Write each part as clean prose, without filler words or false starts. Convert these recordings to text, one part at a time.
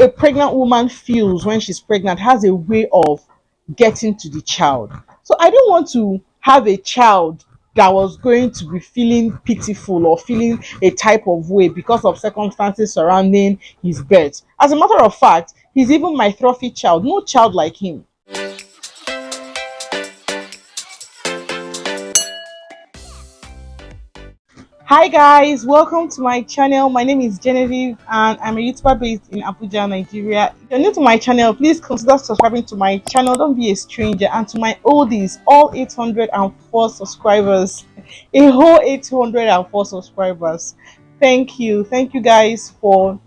a pregnant woman feels when she's pregnant has a way of getting to the child. So I don't want to have a child that was going to be feeling pitiful or feeling a type of way because of circumstances surrounding his birth. As a matter of fact, he's even my trophy child. No child like him. Hi guys, welcome to my channel. My name is Genevieve and I'm a YouTuber based in Abuja, Nigeria. If you're new to my channel, please consider subscribing to my channel. Don't be a stranger. And to my oldies, all 804 subscribers, a whole 804 subscribers. Thank you. Thank you guys for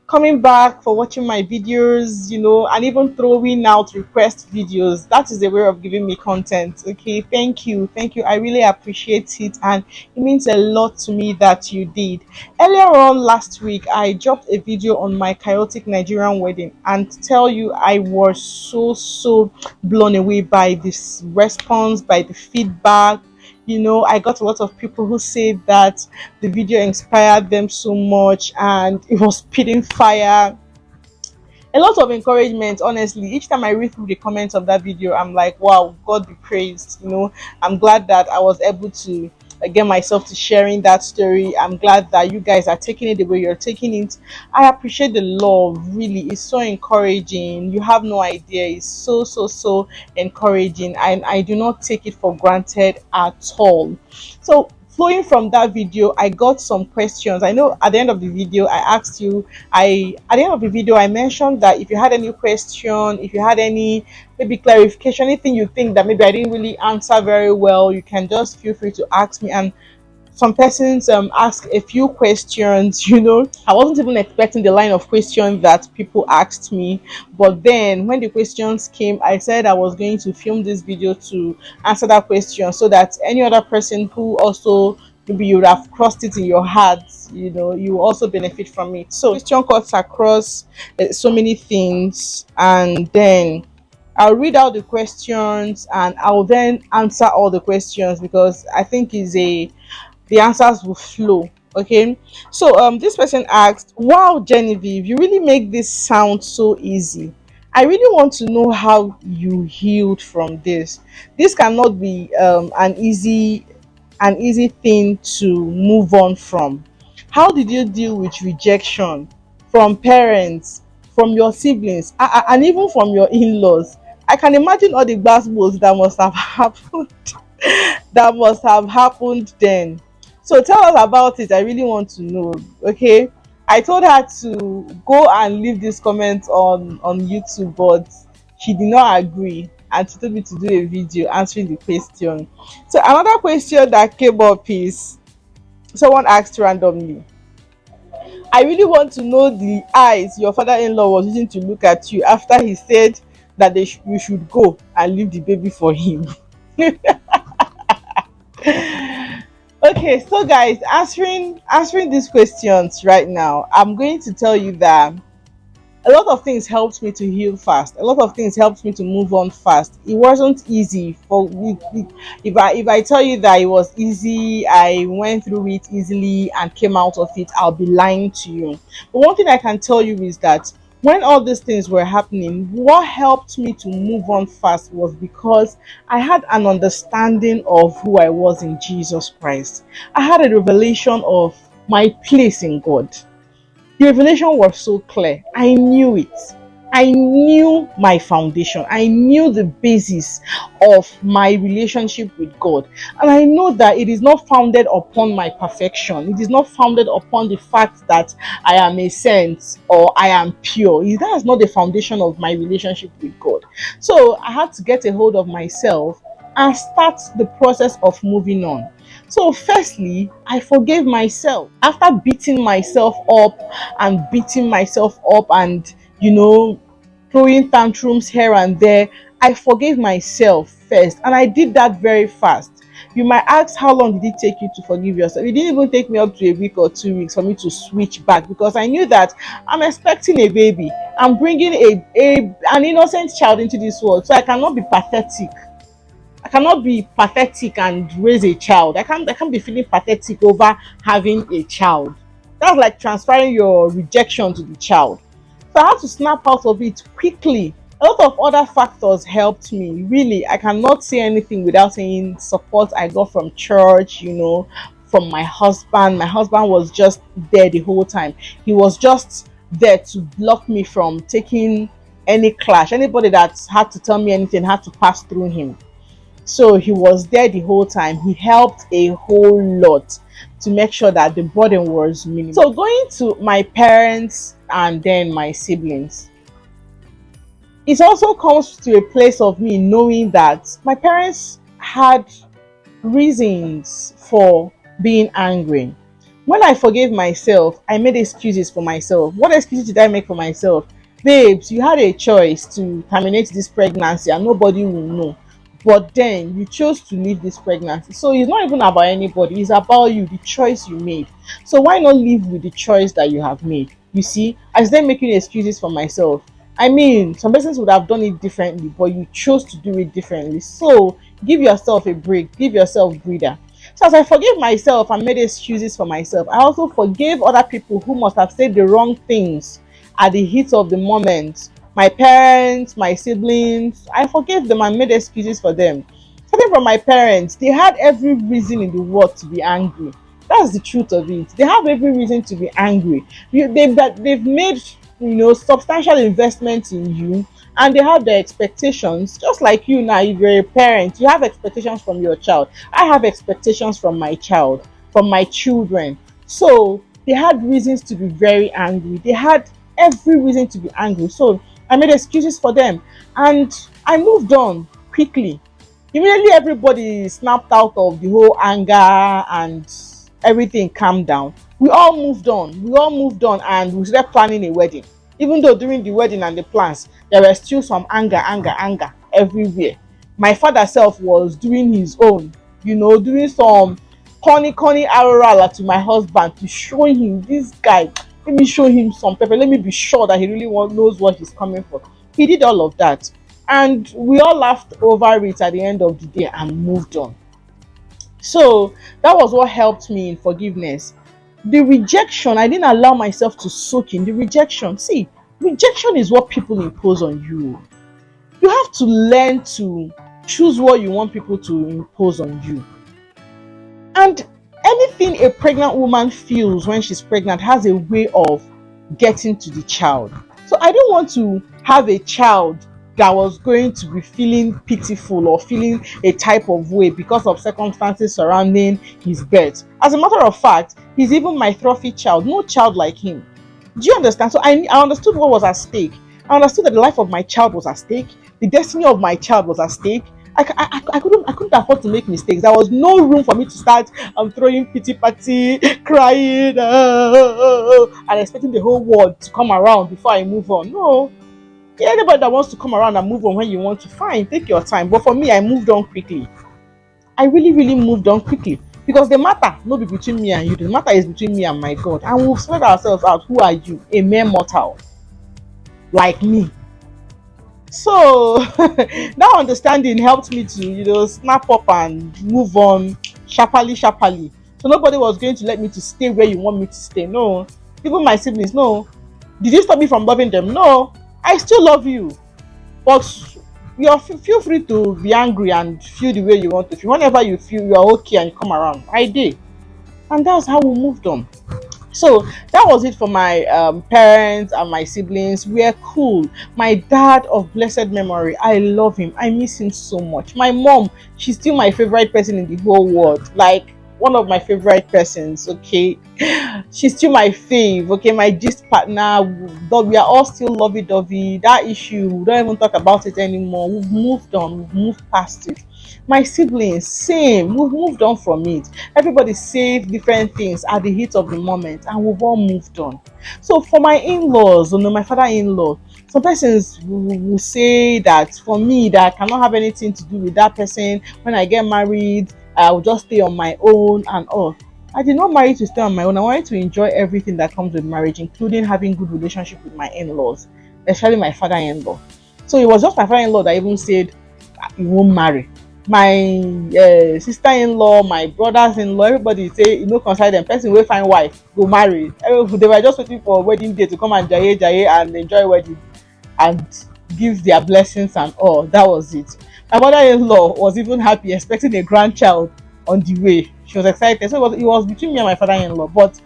coming back, for watching my videos, and even throwing out request videos. That is a way of giving me content. Okay, thank you. I really appreciate it, and it means a lot to me that you did. Earlier on last week, I dropped a video on my chaotic Nigerian wedding, and to tell you, I was so blown away by this response, by the feedback. I got a lot of people who said that the video inspired them so much and it was spitting fire. A lot of encouragement, honestly. Each time I read through the comments of that video, I'm like, wow, God be praised. I'm glad that I was able to get myself to sharing that story. I'm glad that you guys are taking it the way you're taking it. I appreciate the love. Really, it's so encouraging. You have no idea. It's so encouraging, and I do not take it for granted at all. So flowing from that video, I got some questions. I know at the end of the video I asked you, at the end of the video I mentioned that if you had any question, if you had any maybe clarification, anything you think that maybe I didn't really answer very well, you can just feel free to ask me. And some persons ask a few questions. I wasn't even expecting the line of questions that people asked me, but then when the questions came, I said I was going to film this video to answer that question, so that any other person who also maybe you would have crossed it in your heart, you also benefit from it. So question cuts across so many things, and then I'll read out the questions and I'll then answer all the questions, because I think the answers will flow. Okay, so this person asked, wow Genevieve, you really make this sound so easy. I really want to know how you healed from this cannot be an easy thing to move on from. How did you deal with rejection from parents, from your siblings, and even from your in-laws? I can imagine all the gbasgbos that must have happened that must have happened then. So tell us about it. I really want to know. Okay. I told her to go and leave this comment on YouTube, but she did not agree, and she told me to do a video answering the question. So another question that came up is, someone asked randomly, I really want to know the eyes your father-in-law was using to look at you after he said that you should go and leave the baby for him. Okay, so guys, answering these questions right now, I'm going to tell you that a lot of things helped me to heal fast. A lot of things helped me to move on fast. It wasn't easy for me. If I tell you that it was easy, I went through it easily and came out of it, I'll be lying to you. But one thing I can tell you is that when all these things were happening, what helped me to move on fast was because I had an understanding of who I was in Jesus Christ. I had a revelation of my place in God. The revelation was so clear. I knew it. I knew my foundation. I knew the basis of my relationship with God. And I know that it is not founded upon my perfection. It is not founded upon the fact that I am a saint or I am pure. That is not the foundation of my relationship with God. So I had to get a hold of myself and start the process of moving on. So firstly, I forgave myself. After beating myself up and throwing tantrums here and there, I forgave myself first, and I did that very fast. You might ask, how long did it take you to forgive yourself? It didn't even take me up to a week or 2 weeks for me to switch back, because I knew that I'm expecting a baby. I'm bringing an innocent child into this world, so I cannot be pathetic. I cannot be pathetic and raise a child. I can't be feeling pathetic over having a child. That's like transferring your rejection to the child. So I had to snap out of it quickly. A lot of other factors helped me. Really, I cannot say anything without saying support I got from church, from my husband. My husband was just there the whole time. He was just there to block me from taking any clash. Anybody that had to tell me anything had to pass through him. So he was there the whole time. He helped a whole lot to make sure that the burden was minimal. So going to my parents and then my siblings, it also comes to a place of me knowing that my parents had reasons for being angry. When I forgave myself, I made excuses for myself. What excuses did I make for myself? Babes, you had a choice to terminate this pregnancy and nobody will know. But then you chose to leave this pregnancy. So it's not even about anybody, it's about you, the choice you made. So why not live with the choice that you have made? You see, I was then making excuses for myself. I mean, some persons would have done it differently, but you chose to do it differently. So give yourself a break, give yourself breather. So as I forgave myself and made excuses for myself, I also forgave other people who must have said the wrong things at the heat of the moment. My parents, my siblings, I forgave them and made excuses for them. Starting from my parents, they had every reason in the world to be angry. That's the truth of it. They have every reason to be angry. They've made substantial investments in you, and they have their expectations. Just like you now, if you're a parent, you have expectations from your child. I have expectations from my child, from my children. So they had reasons to be very angry. They had every reason to be angry. So I made excuses for them and I moved on quickly. Immediately everybody snapped out of the whole anger and everything calmed down. We all moved on and we started planning a wedding. Even though during the wedding and the plans there were still some anger everywhere. My father self was doing his own, doing some corny arora to my husband to show him this guy. Let me show him some pepper. Let me be sure that he really knows what he's coming for. He did all of that. And we all laughed over it at the end of the day and moved on. So that was what helped me in forgiveness. The rejection, I didn't allow myself to soak in the rejection. See, rejection is what people impose on you. You have to learn to choose what you want people to impose on you. And anything a pregnant woman feels when she's pregnant has a way of getting to the child. So I don't want to have a child that was going to be feeling pitiful or feeling a type of way because of circumstances surrounding his birth. As a matter of fact, he's even my trophy child. No child like him. Do you understand? So I understood what was at stake. I understood that the life of my child was at stake. The destiny of my child was at stake. I couldn't afford to make mistakes. There was no room for me to start throwing pity party, crying, and expecting the whole world to come around before I move on. No. Yeah, anybody that wants to come around and move on when you want to, fine, take your time. But for me, I moved on quickly. I really, really moved on quickly. Because the matter no be between me and you. The matter is between me and my God. And we'll spread ourselves out. Who are you? A mere mortal. Like me. So that understanding helped me to snap up and move on sharply. So nobody was going to let me to stay where you want me to stay. No. Even my siblings, no. Did you stop me from loving them? No. I still love you. But feel free to be angry and feel the way you want to feel. Whenever you feel you're okay and you come around, I did. And that's how we moved on. So that was it for my parents and my siblings. We're cool. My dad of blessed memory, I love him. I miss him so much. My mom, she's still my favorite person in the whole world. Like one of my favorite persons. Okay, she's still my fave. Okay, my gist partner. But we are all still lovey-dovey. That issue, we don't even talk about it anymore. We've moved on. We've moved past it. My siblings, same. We've moved on from it. Everybody said different things at the heat of the moment, and we've all moved on. So for my in-laws, my father-in-law, some persons will say that for me, that I cannot have anything to do with that person. When I get married, I will just stay on my own and all. I did not marry to stay on my own. I wanted to enjoy everything that comes with marriage, including having good relationship with my in-laws, especially my father-in-law. So it was just my father-in-law that even said, "You won't marry." my sister-in-law, my brothers-in-law, everybody say you know concern them. Person wey find wife go marry. They were just waiting for wedding day to come and jaye and enjoy wedding and give their blessings and all. That was it. My mother-in-law was even happy, expecting a grandchild on the way. She was excited. So it was between me and my father-in-law. But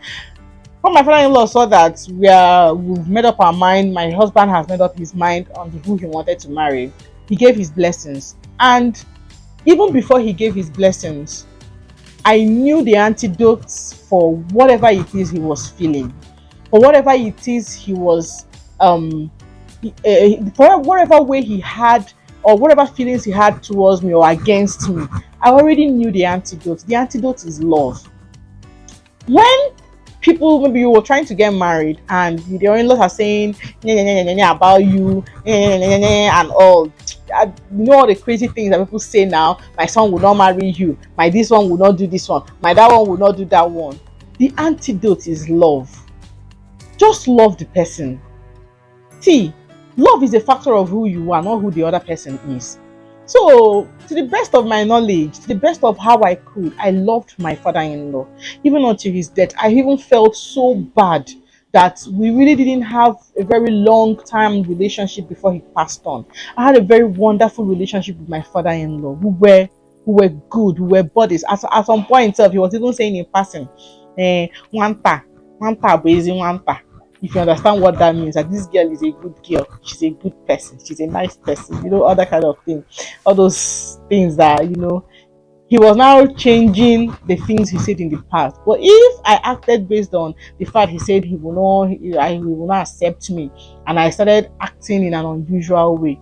when my father-in-law saw that we've made up our mind, my husband has made up his mind on who he wanted to marry, he gave his blessings. And even before he gave his blessings, I knew the antidotes for whatever it is he was feeling, for whatever it is he was, for whatever way he had, or whatever feelings he had towards me or against me. I already knew the antidote. The antidote is love. When people, maybe you were trying to get married and your in-laws are saying "Nye, nye, nye, nye, nye," about you, nye, nye, nye, nye, nye, and all, you know all the crazy things that people say now. My son will not marry you, my this one will not do this one, my that one will not do that one. The antidote is love. Just love the person. See, love is a factor of who you are, not who the other person is. So, to the best of my knowledge, to the best of how I could, I loved my father-in-law. Even until his death, I even felt so bad that we really didn't have a very long time relationship before he passed on. I had a very wonderful relationship with my father-in-law. We were good, we were buddies. At some point himself, he was even saying in passing, Wanta, Wanta, Bezi, Wanta. If you understand what that means, that this girl is a good girl, she's a good person, she's a nice person, all that kind of thing, all those things that he was now changing the things he said in the past. But if I acted based on the fact he said he will not accept me, and I started acting in an unusual way,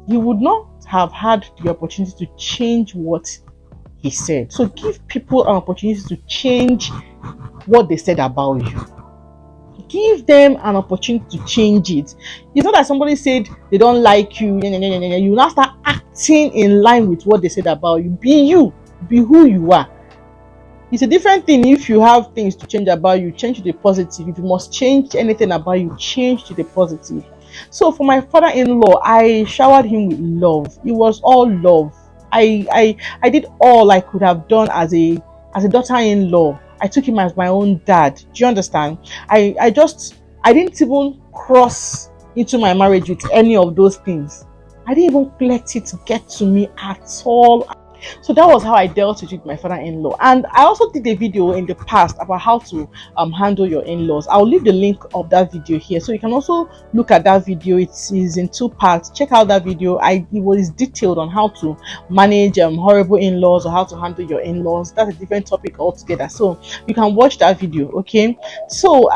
he would not have had the opportunity to change what he said. So give people an opportunity to change what they said about you. Give them an opportunity to change it. It's not that somebody said they don't like you, you now start acting in line with what they said about you. Be you, be who you are. It's a different thing if you have things to change about you, change to the positive. If you must change anything about you, change to the positive. So for my father-in-law, I showered him with love. It was all love. I did all I could have done as a daughter-in-law. I took him as my own dad. Do you understand? I didn't even cross into my marriage with any of those things. I didn't even let it get to me at all. So that was how I dealt with my father-in-law. And I also did a video in the past about how to handle your in-laws. I'll leave the link of that video here, so you can also look at that video. It is in 2 parts. Check out that video. It was detailed on how to manage horrible in-laws, or how to handle your in-laws. That's a different topic altogether, so you can watch that video. Okay, so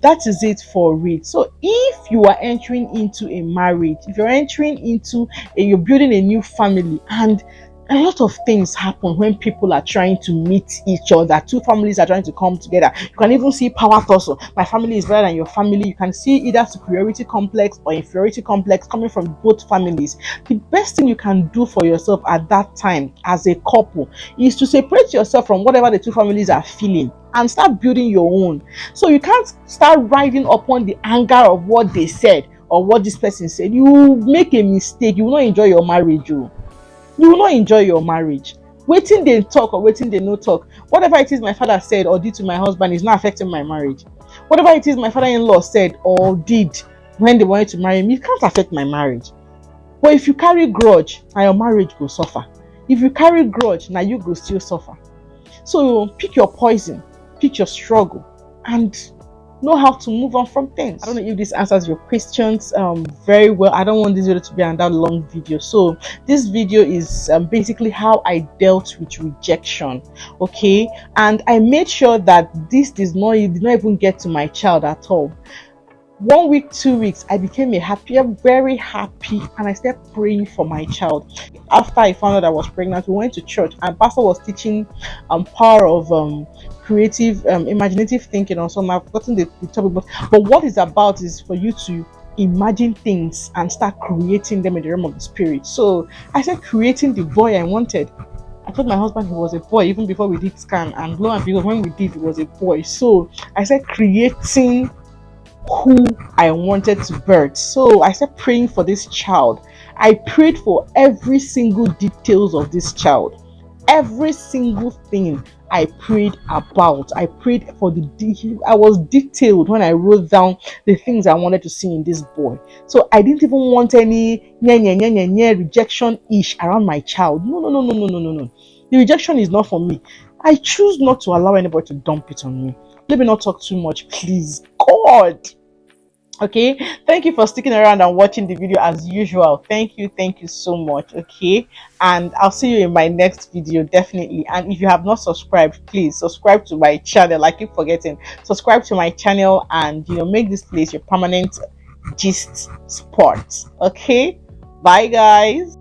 that is it for it. So if you are entering into a marriage, if you're entering into you're building a new family, and a lot of things happen when people are trying to meet each other. Two families are trying to come together. You can even see power tussle. My family is better than your family. You can see either superiority complex or inferiority complex coming from both families. The best thing you can do for yourself at that time as a couple is to separate yourself from whatever the two families are feeling and start building your own. So you can't start riding upon the anger of what they said or what this person said. You make a mistake, you will not enjoy your marriage. You will not enjoy your marriage. Waiting they talk or waiting they no talk. Whatever it is my father said or did to my husband is not affecting my marriage. Whatever it is my father-in-law said or did when they wanted to marry me, it can't affect my marriage. But if you carry grudge, now your marriage will suffer. If you carry grudge, now you go still suffer. So pick your poison, pick your struggle, and know how to move on from things. I don't know if this answers your questions very well. I don't want this video to be another long video. So this video is basically how I dealt with rejection. Okay, and I made sure that this did not even get to my child at all. 1 week, 2 weeks, I became very happy, and I started praying for my child. After I found out I was pregnant, we went to church, and pastor was teaching power of creative, imaginative thinking or something. I've forgotten the topic, but what it's about is for you to imagine things and start creating them in the realm of the spirit. So I started creating the boy I wanted. I told my husband he was a boy even before we did scan, and lo and behold, when we did, it was a boy. So I started creating who I wanted to birth. So I started praying for this child, I prayed for every single details of this child. Every single thing I prayed about. I prayed for I was detailed when I wrote down the things I wanted to see in this boy. So I didn't even want any rejection ish around my child. No, no, no, no, no, no, no, no. The rejection is not for me. I choose not to allow anybody to dump it on me. Let me not talk too much, please. God. Okay, thank you for sticking around and watching the video as usual. Thank you so much. Okay, and I'll see you in my next video, definitely. And if you have not subscribed, please subscribe to my channel. I keep forgetting, subscribe to my channel, and make this place your permanent gist spot. Okay, bye guys.